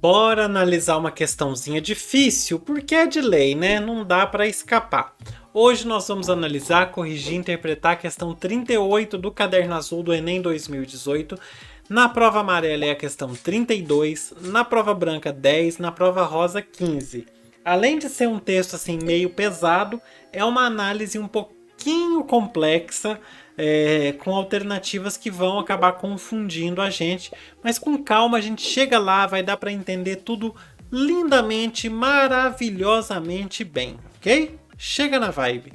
Bora analisar uma questãozinha difícil, porque é de lei, né? Não dá para escapar. Hoje nós vamos analisar, corrigir e interpretar a questão 38 do Caderno Azul do Enem 2018. Na prova amarela é a questão 32, na prova branca 10, na prova rosa 15. Além de ser um texto assim meio pesado, é uma análise um pouquinho complexa, com alternativas que vão acabar confundindo a gente, mas com calma a gente chega lá, vai dar para entender tudo lindamente, maravilhosamente bem, ok? Chega na vibe.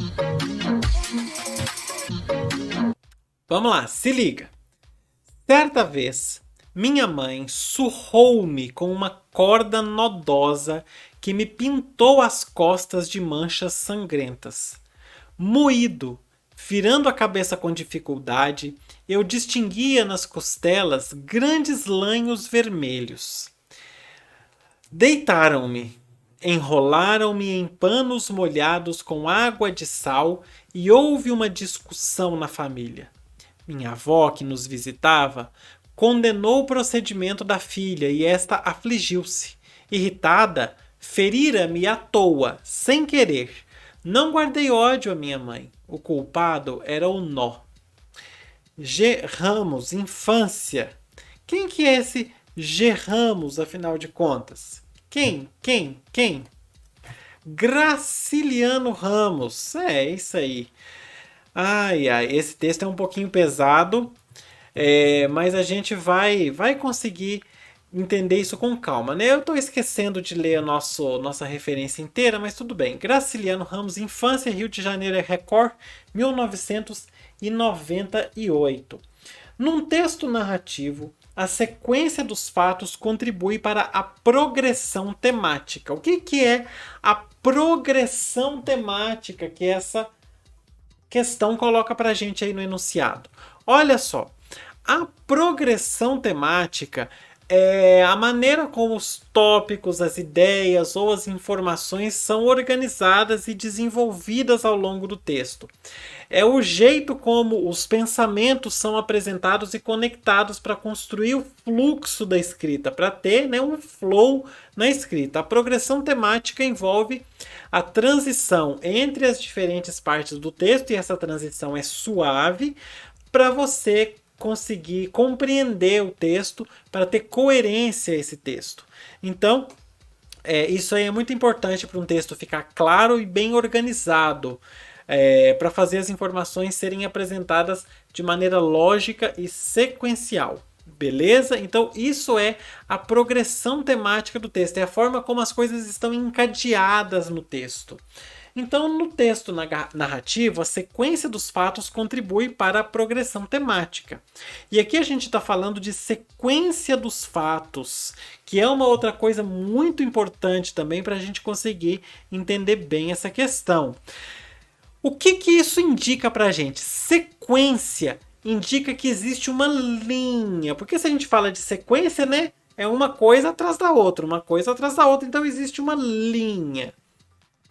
Vamos lá, se liga. Certa vez, minha mãe surrou-me com uma corda nodosa que me pintou as costas de manchas sangrentas. Moído, virando a cabeça com dificuldade, eu distinguia nas costelas grandes lanhos vermelhos. Deitaram-me, enrolaram-me em panos molhados com água de sal e houve uma discussão na família. Minha avó, que nos visitava, condenou o procedimento da filha e esta afligiu-se. Irritada, ferira-me à toa, sem querer. Não guardei ódio à minha mãe. O culpado era o nó. G. Ramos, infância. Quem que é esse G. Ramos, afinal de contas? Quem? Graciliano Ramos. É isso aí. Ai, esse texto é um pouquinho pesado, mas a gente vai conseguir entender isso com calma, né? Eu estou esquecendo de ler a nossa referência inteira, mas tudo bem. Graciliano Ramos, Infância, Rio de Janeiro, Record, 1998. Num texto narrativo, a sequência dos fatos contribui para a progressão temática. O que é a progressão temática que essa questão coloca para a gente aí no enunciado? Olha só, a progressão temática é a maneira como os tópicos, as ideias ou as informações são organizadas e desenvolvidas ao longo do texto. É o jeito como os pensamentos são apresentados e conectados para construir o fluxo da escrita, para ter, né, um flow na escrita. A progressão temática envolve a transição entre as diferentes partes do texto, e essa transição é suave para você conseguir compreender o texto, para ter coerência a esse texto. Então, isso aí é muito importante para um texto ficar claro e bem organizado, para fazer as informações serem apresentadas de maneira lógica e sequencial. Beleza? Então, isso é a progressão temática do texto, é a forma como as coisas estão encadeadas no texto. Então, no texto narrativo, a sequência dos fatos contribui para a progressão temática. E aqui a gente está falando de sequência dos fatos, que é uma outra coisa muito importante também para a gente conseguir entender bem essa questão. O que isso indica para a gente? Sequência indica que existe uma linha, porque se a gente fala de sequência, né, é uma coisa atrás da outra, então existe uma linha.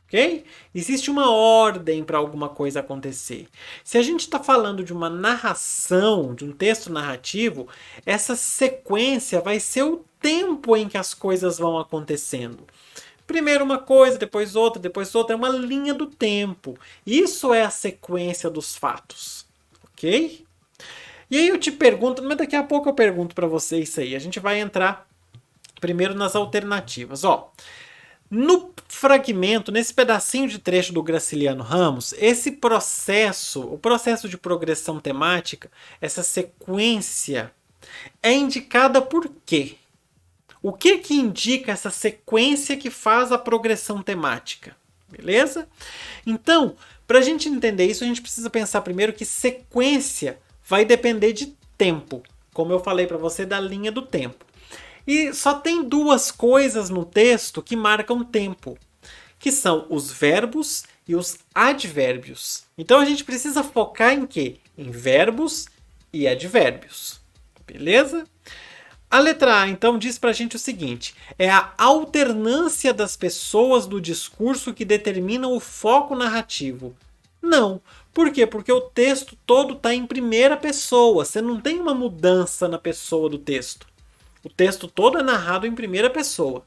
Okay? Existe uma ordem para alguma coisa acontecer. Se a gente está falando de uma narração, de um texto narrativo, essa sequência vai ser o tempo em que as coisas vão acontecendo. Primeiro uma coisa, depois outra, é uma linha do tempo. Isso é a sequência dos fatos. Ok? E aí eu te pergunto, mas daqui a pouco eu pergunto para você isso aí. A gente vai entrar primeiro nas alternativas. No fragmento, nesse pedacinho de trecho do Graciliano Ramos, esse processo, o processo de progressão temática, essa sequência, é indicada por quê? O que indica essa sequência que faz a progressão temática? Beleza? Então, para a gente entender isso, a gente precisa pensar primeiro que sequência vai depender de tempo, como eu falei para você, da linha do tempo. E só tem duas coisas no texto que marcam tempo, que são os verbos e os advérbios. Então a gente precisa focar em quê? Em verbos e advérbios. Beleza? A letra A, então, diz pra gente o seguinte: é a alternância das pessoas do discurso que determina o foco narrativo. Não. Por quê? Porque o texto todo está em primeira pessoa. Você não tem uma mudança na pessoa do texto. O texto todo é narrado em primeira pessoa.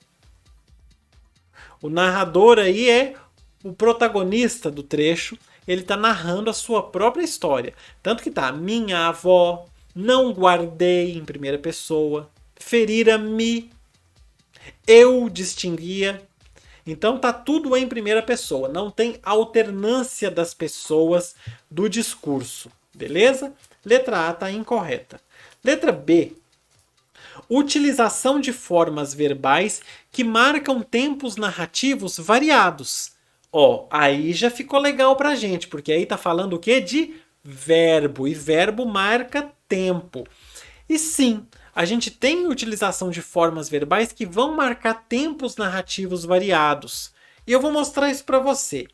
O narrador aí é o protagonista do trecho, ele está narrando a sua própria história. Tanto que tá, minha avó, não guardei em primeira pessoa, ferira-me, eu distinguia. Então tá tudo em primeira pessoa, não tem alternância das pessoas do discurso, beleza? Letra A tá incorreta. Letra B. Utilização de formas verbais que marcam tempos narrativos variados. Ó, aí já ficou legal pra gente, porque aí tá falando o quê? De verbo, e verbo marca tempo. E sim, a gente tem utilização de formas verbais que vão marcar tempos narrativos variados. E eu vou mostrar isso para você.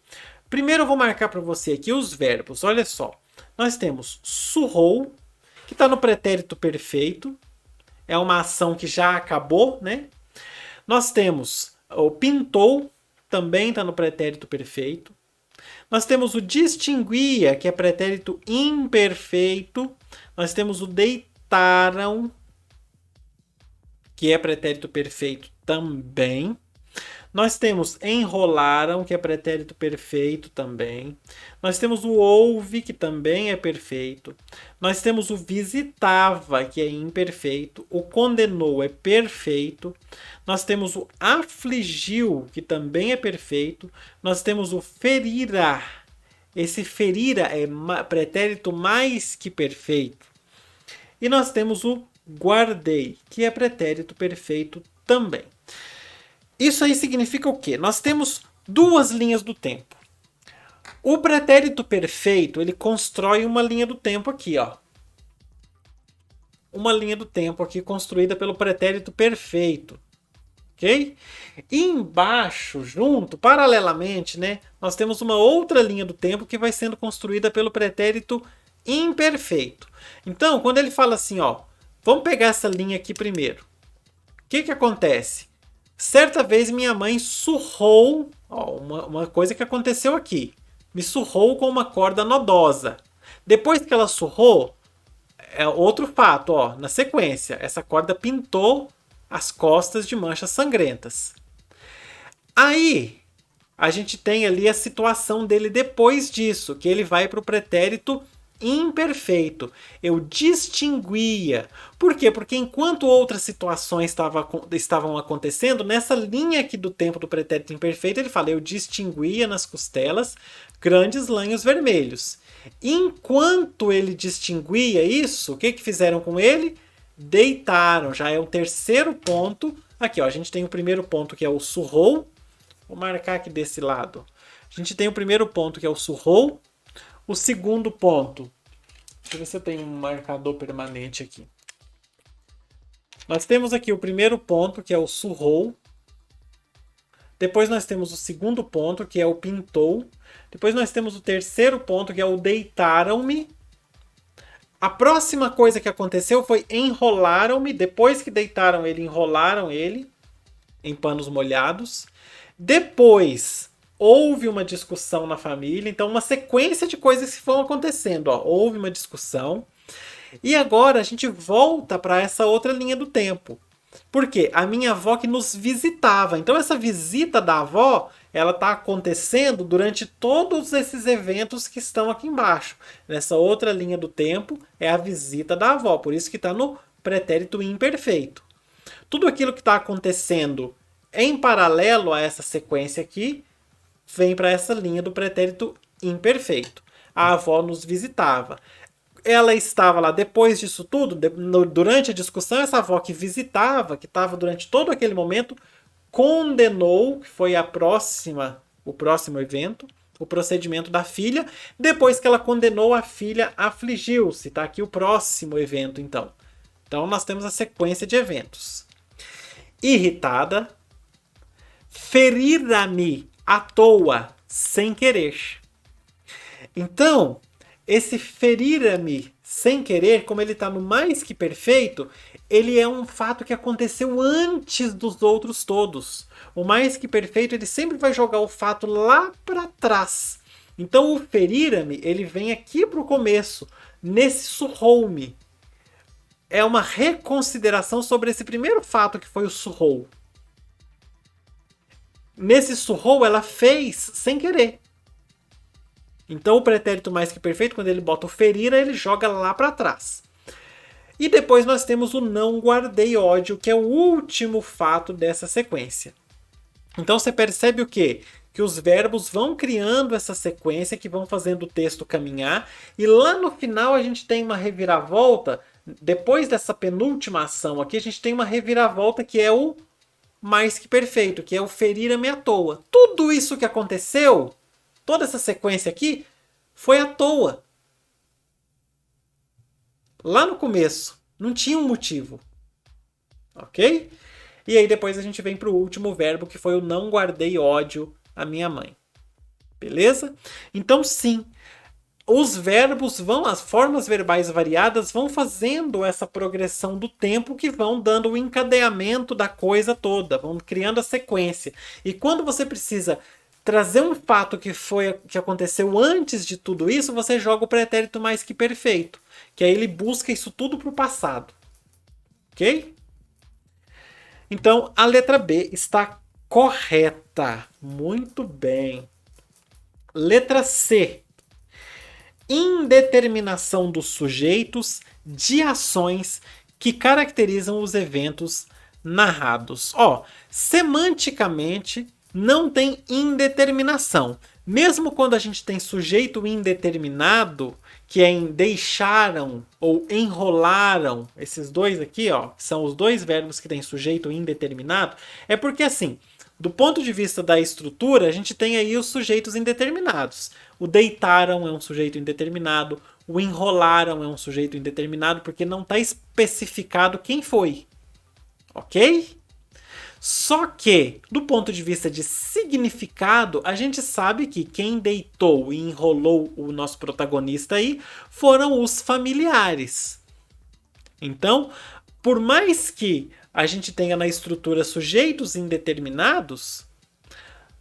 Primeiro eu vou marcar para você aqui os verbos. Olha só. Nós temos surrou, que está no pretérito perfeito. É uma ação que já acabou, né? Nós temos o pintou, também está no pretérito perfeito. Nós temos o distinguia, que é pretérito imperfeito. Nós temos o deitaram, que é pretérito perfeito também. Nós temos enrolaram, que é pretérito perfeito também. Nós temos o houve, que também é perfeito. Nós temos o visitava, que é imperfeito. O condenou é perfeito. Nós temos o afligiu, que também é perfeito. Nós temos o ferira. Esse ferira é pretérito mais que perfeito. E nós temos o guardei, que é pretérito perfeito também. Isso aí significa o quê? Nós temos duas linhas do tempo. O pretérito perfeito, ele constrói uma linha do tempo aqui, ó. Uma linha do tempo aqui construída pelo pretérito perfeito. Ok? E embaixo, junto, paralelamente, né, nós temos uma outra linha do tempo que vai sendo construída pelo pretérito imperfeito. Então, quando ele fala assim, ó, vamos pegar essa linha aqui primeiro. O que acontece? Certa vez minha mãe surrou, ó, uma coisa que aconteceu aqui. Me surrou com uma corda nodosa. Depois que ela surrou, é outro fato, ó, na sequência. Essa corda pintou as costas de manchas sangrentas. Aí, a gente tem ali a situação dele depois disso, que ele vai para o pretérito imperfeito. Eu distinguia. Por quê? Porque enquanto outras situações estavam acontecendo, nessa linha aqui do tempo do pretérito imperfeito, ele fala, eu distinguia nas costelas grandes lanhos vermelhos. Enquanto ele distinguia isso, o que fizeram com ele? Deitaram. Já é o terceiro ponto. Aqui, ó, a gente tem o primeiro ponto, que é o surrou. Vou marcar aqui desse lado. A gente tem o primeiro ponto, que é o surrou. O segundo ponto, deixa eu ver se eu tenho um marcador permanente aqui. Nós temos aqui o primeiro ponto, que é o surrou. Depois nós temos o segundo ponto, que é o pintou. Depois nós temos o terceiro ponto, que é o deitaram-me. A próxima coisa que aconteceu foi enrolaram-me. Depois que deitaram ele, enrolaram ele em panos molhados. Depois houve uma discussão na família, então uma sequência de coisas que vão acontecendo. Ó. Houve uma discussão. E agora a gente volta para essa outra linha do tempo. Por quê? A minha avó que nos visitava. Então essa visita da avó, ela está acontecendo durante todos esses eventos que estão aqui embaixo. Nessa outra linha do tempo é a visita da avó. Por isso que está no pretérito imperfeito. Tudo aquilo que está acontecendo em paralelo a essa sequência aqui vem para essa linha do pretérito imperfeito. A avó nos visitava. Ela estava lá depois disso tudo, durante a discussão, essa avó que visitava, que estava durante todo aquele momento, condenou, que foi o próximo evento, o procedimento da filha. Depois que ela condenou a filha, afligiu-se. Está aqui o próximo evento, então. Então nós temos a sequência de eventos. Irritada, ferir-me à toa, sem querer. Então, esse ferir-me sem querer, como ele está no mais que perfeito, ele é um fato que aconteceu antes dos outros todos. O mais que perfeito, ele sempre vai jogar o fato lá para trás. Então, o ferir-me, ele vem aqui para o começo, nesse surrou-me. é uma reconsideração sobre esse primeiro fato que foi o surrou. Nesse surrou, ela fez sem querer. Então o pretérito mais que perfeito, quando ele bota o ferira, ele joga lá para trás. E depois nós temos o não guardei ódio, que é o último fato dessa sequência. Então você percebe o quê? Que os verbos vão criando essa sequência, que vão fazendo o texto caminhar, e lá no final a gente tem uma reviravolta. Depois dessa penúltima ação aqui, a gente tem uma reviravolta que é o mais que perfeito, que é o ferir-me à toa. Tudo isso que aconteceu, toda essa sequência aqui, foi à toa. Lá no começo, não tinha um motivo. Ok? E aí depois a gente vem para o último verbo, que foi o não guardei ódio à minha mãe. Beleza? Então sim, os verbos vão, as formas verbais variadas vão fazendo essa progressão do tempo, que vão dando o encadeamento da coisa toda, vão criando a sequência. E quando você precisa trazer um fato que aconteceu antes de tudo isso, você joga o pretérito mais que perfeito, que aí ele busca isso tudo para o passado. Ok? Então a letra B está correta. Muito bem. Letra C. Indeterminação dos sujeitos de ações que caracterizam os eventos narrados. Semanticamente não tem indeterminação. Mesmo quando a gente tem sujeito indeterminado, que é em deixaram ou enrolaram, esses dois aqui, que são os dois verbos que têm sujeito indeterminado, é porque assim, do ponto de vista da estrutura, a gente tem aí os sujeitos indeterminados. O deitaram é um sujeito indeterminado, o enrolaram é um sujeito indeterminado, porque não está especificado quem foi. Ok? Só que, do ponto de vista de significado, a gente sabe que quem deitou e enrolou o nosso protagonista aí foram os familiares. Então, por mais que a gente tenha na estrutura sujeitos indeterminados,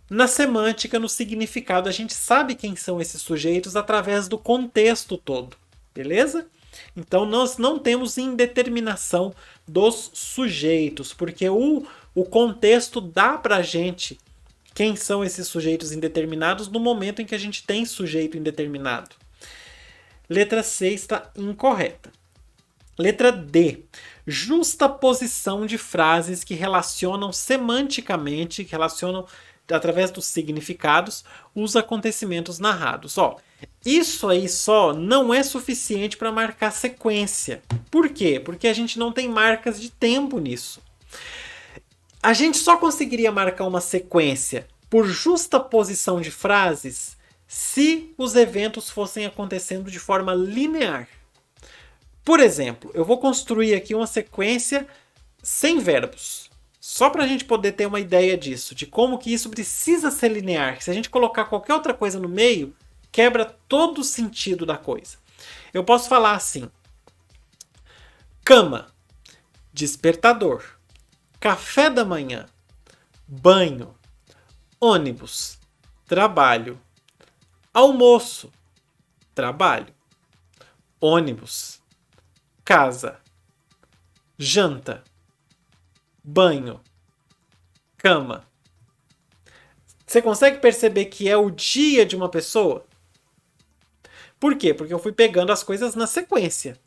na semântica, no significado, a gente sabe quem são esses sujeitos através do contexto todo, beleza? Então nós não temos indeterminação dos sujeitos, porque o contexto dá pra gente quem são esses sujeitos indeterminados no momento em que a gente tem sujeito indeterminado. Letra C está incorreta. Letra D. Justaposição de frases que relacionam semanticamente, que relacionam através dos significados, os acontecimentos narrados. Isso aí só não é suficiente para marcar sequência. Por quê? Porque a gente não tem marcas de tempo nisso. A gente só conseguiria marcar uma sequência por justaposição de frases se os eventos fossem acontecendo de forma linear. Por exemplo, eu vou construir aqui uma sequência sem verbos. Só para a gente poder ter uma ideia disso, de como que isso precisa ser linear. Se a gente colocar qualquer outra coisa no meio, quebra todo o sentido da coisa. Eu posso falar assim: cama, despertador, café da manhã, banho, ônibus, trabalho, almoço, trabalho, ônibus, casa, janta, banho, cama. Você consegue perceber que é o dia de uma pessoa? Por quê? Porque eu fui pegando as coisas na sequência.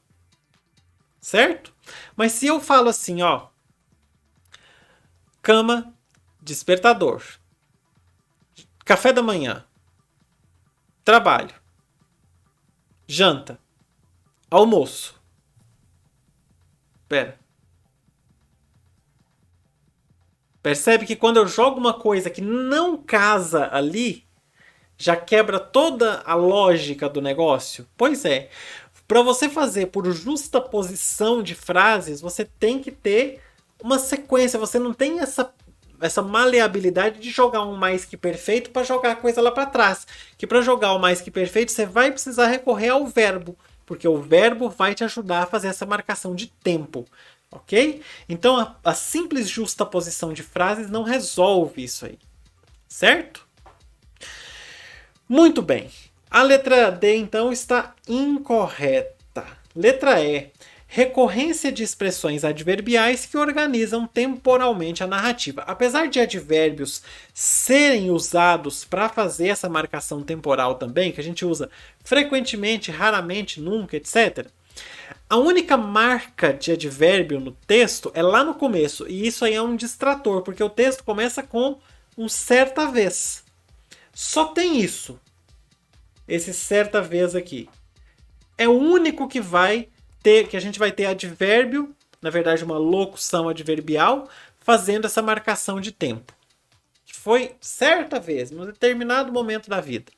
Certo? Mas se eu falo assim, cama, despertador, café da manhã, trabalho, janta, almoço. Percebe que quando eu jogo uma coisa que não casa ali, já quebra toda a lógica do negócio? Pois é. Para você fazer por justaposição de frases, você tem que ter uma sequência. Você não tem essa maleabilidade de jogar um mais que perfeito para jogar a coisa lá para trás. Que para jogar o mais que perfeito, você vai precisar recorrer ao verbo. Porque o verbo vai te ajudar a fazer essa marcação de tempo. Ok? Então a simples justaposição de frases não resolve isso aí. Certo? Muito bem. A letra D, então, está incorreta. Letra E. recorrência de expressões adverbiais que organizam temporalmente a narrativa. Apesar de advérbios serem usados para fazer essa marcação temporal também, que a gente usa frequentemente, raramente, nunca, etc., a única marca de advérbio no texto é lá no começo, e isso aí é um distrator, porque o texto começa com um certa vez. Só tem isso. Esse certa vez aqui. É o único que a gente vai ter advérbio, na verdade uma locução adverbial, fazendo essa marcação de tempo. Que foi certa vez, num determinado momento da vida.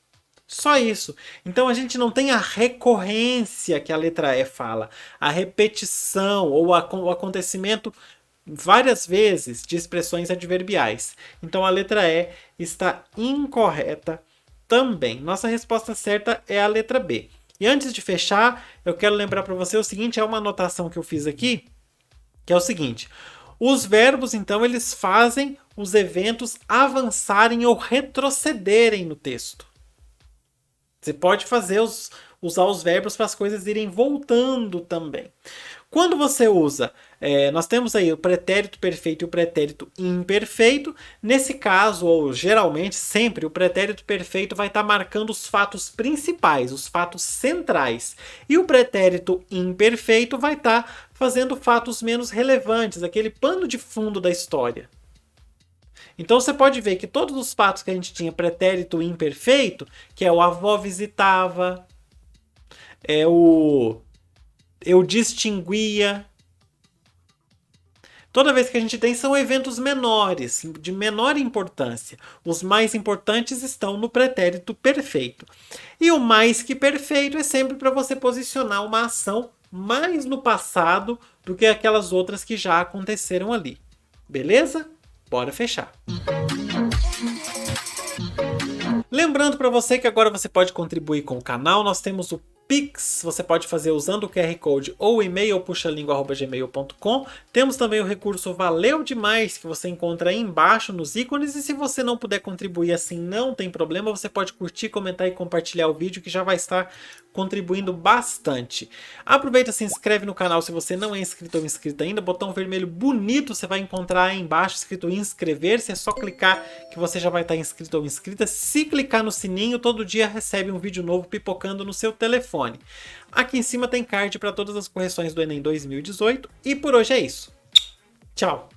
Só isso. Então a gente não tem a recorrência que a letra E fala, a repetição ou o acontecimento várias vezes de expressões adverbiais. Então a letra E está incorreta também. Nossa resposta certa é a letra B. E antes de fechar, eu quero lembrar para você o seguinte, é uma anotação que eu fiz aqui, que é o seguinte: os verbos, então, eles fazem os eventos avançarem ou retrocederem no texto. Você pode usar os verbos para as coisas irem voltando também. Quando você usa, nós temos aí o pretérito perfeito e o pretérito imperfeito. Nesse caso, ou geralmente, sempre, o pretérito perfeito vai estar marcando os fatos principais, os fatos centrais. E o pretérito imperfeito vai estar fazendo fatos menos relevantes, aquele pano de fundo da história. Então você pode ver que todos os fatos que a gente tinha pretérito imperfeito, que é o avó visitava, é o eu distinguia. Toda vez que a gente tem são eventos menores, de menor importância. Os mais importantes estão no pretérito perfeito. E o mais que perfeito é sempre para você posicionar uma ação mais no passado do que aquelas outras que já aconteceram ali. Beleza? Bora fechar. Lembrando para você que agora você pode contribuir com o canal, nós temos o Pix, você pode fazer usando o QR Code ou o e-mail puxalingua@gmail.com. Temos também o recurso Valeu Demais, que você encontra aí embaixo nos ícones, e se você não puder contribuir assim, não tem problema, você pode curtir, comentar e compartilhar o vídeo, que já vai estar contribuindo bastante. Aproveita, se inscreve no canal se você não é inscrito ou inscrita ainda, botão vermelho bonito você vai encontrar aí embaixo escrito inscrever-se, é só clicar que você já vai estar inscrito ou inscrita. Se clicar no sininho, todo dia recebe um vídeo novo pipocando no seu telefone. Aqui em cima tem card para todas as correções do Enem 2018 e por hoje é isso. Tchau!